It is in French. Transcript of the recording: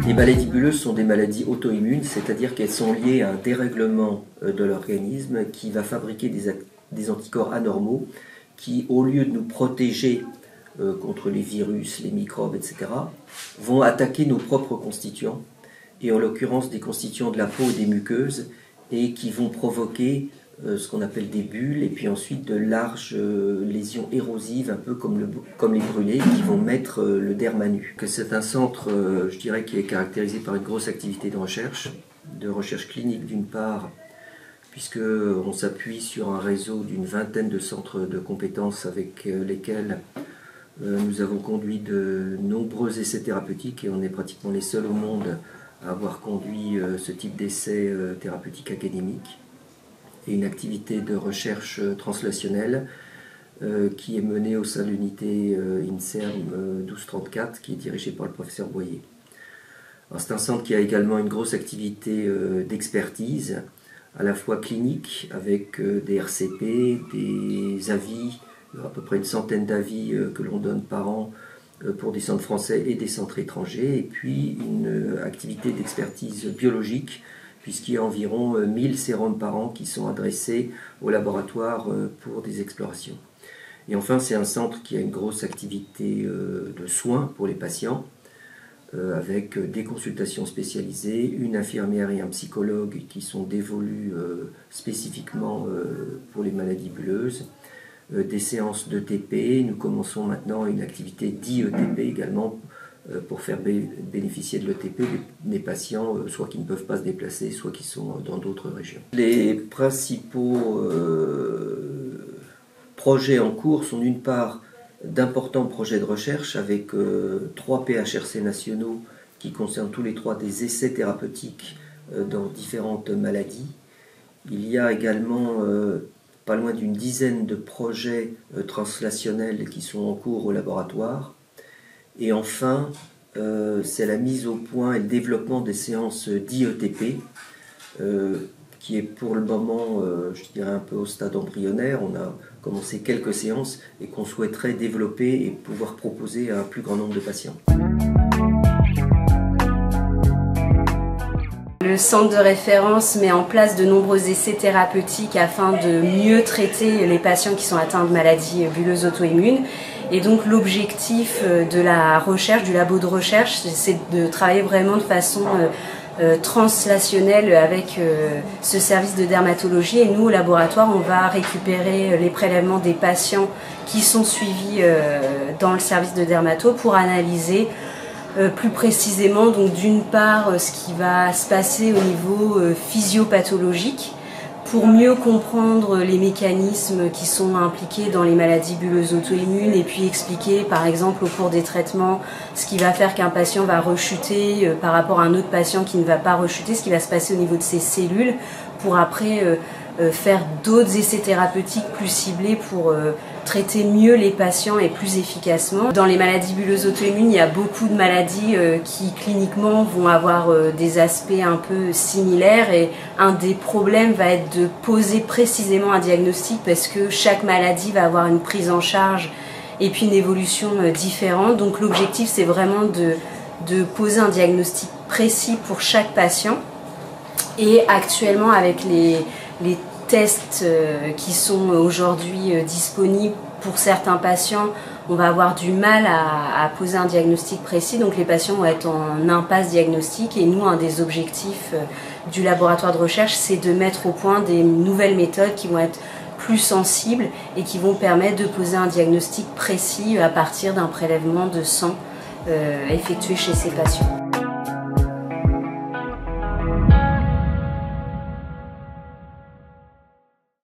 Les maladies bulleuses sont des maladies auto-immunes, c'est-à-dire qu'elles sont liées à un dérèglement de l'organisme qui va fabriquer des anticorps anormaux qui, au lieu de nous protéger contre les virus, les microbes, etc., vont attaquer nos propres constituants, et en l'occurrence des constituants de la peau et des muqueuses, et qui vont provoquer ce qu'on appelle des bulles, et puis ensuite de larges lésions érosives, un peu comme les brûlés, qui vont mettre le derme à nu. C'est un centre, je dirais, qui est caractérisé par une grosse activité de recherche clinique d'une part, puisqu'on s'appuie sur un réseau d'une vingtaine de centres de compétences avec lesquels nous avons conduit de nombreux essais thérapeutiques, et on est pratiquement les seuls au monde à avoir conduit ce type d'essais thérapeutiques académiques, et une activité de recherche translationnelle qui est menée au sein de l'unité INSERM 1234 qui est dirigée par le professeur Boyer. C'est un centre qui a également une grosse activité d'expertise, à la fois clinique avec des RCP, des avis, à peu près une centaine d'avis que l'on donne par an pour des centres français et des centres étrangers, et puis une activité d'expertise biologique, puisqu'il y a environ 1000 sérums par an qui sont adressés au laboratoire pour des explorations. Et enfin, c'est un centre qui a une grosse activité de soins pour les patients, avec des consultations spécialisées, une infirmière et un psychologue qui sont dévolus spécifiquement pour les maladies bulleuses, des séances d'ETP. Nous commençons maintenant une activité d'IETP également, pour faire bénéficier de l'ETP des patients, soit qui ne peuvent pas se déplacer, soit qui sont dans d'autres régions. Les principaux projets en cours sont d'une part d'importants projets de recherche avec 3 PHRC nationaux qui concernent tous les 3 des essais thérapeutiques dans différentes maladies. Il y a également pas loin d'une dizaine de projets translationnels qui sont en cours au laboratoire. Et enfin, c'est la mise au point et le développement des séances d'IETP, qui est pour le moment, je dirais, un peu au stade embryonnaire. On a commencé quelques séances et qu'on souhaiterait développer et pouvoir proposer à un plus grand nombre de patients. Le centre de référence met en place de nombreux essais thérapeutiques afin de mieux traiter les patients qui sont atteints de maladies bulleuses auto-immunes. Et donc l'objectif de la recherche, du labo de recherche, c'est de travailler vraiment de façon translationnelle avec ce service de dermatologie. Et nous, au laboratoire, on va récupérer les prélèvements des patients qui sont suivis dans le service de dermato pour analyser plus précisément, donc d'une part, ce qui va se passer au niveau physiopathologique, pour mieux comprendre les mécanismes qui sont impliqués dans les maladies bulleuses auto-immunes, et puis expliquer par exemple au cours des traitements ce qui va faire qu'un patient va rechuter par rapport à un autre patient qui ne va pas rechuter, ce qui va se passer au niveau de ses cellules, pour après faire d'autres essais thérapeutiques plus ciblés pour traiter mieux les patients et plus efficacement. Dans les maladies bulleuses auto-immunes, il y a beaucoup de maladies qui cliniquement vont avoir des aspects un peu similaires, et un des problèmes va être de poser précisément un diagnostic, parce que chaque maladie va avoir une prise en charge et puis une évolution différente. Donc l'objectif, c'est vraiment de poser un diagnostic précis pour chaque patient. Et actuellement, avec les tests qui sont aujourd'hui disponibles pour certains patients, on va avoir du mal à poser un diagnostic précis, donc les patients vont être en impasse diagnostique. Et nous, un des objectifs du laboratoire de recherche, c'est de mettre au point des nouvelles méthodes qui vont être plus sensibles et qui vont permettre de poser un diagnostic précis à partir d'un prélèvement de sang effectué chez ces patients.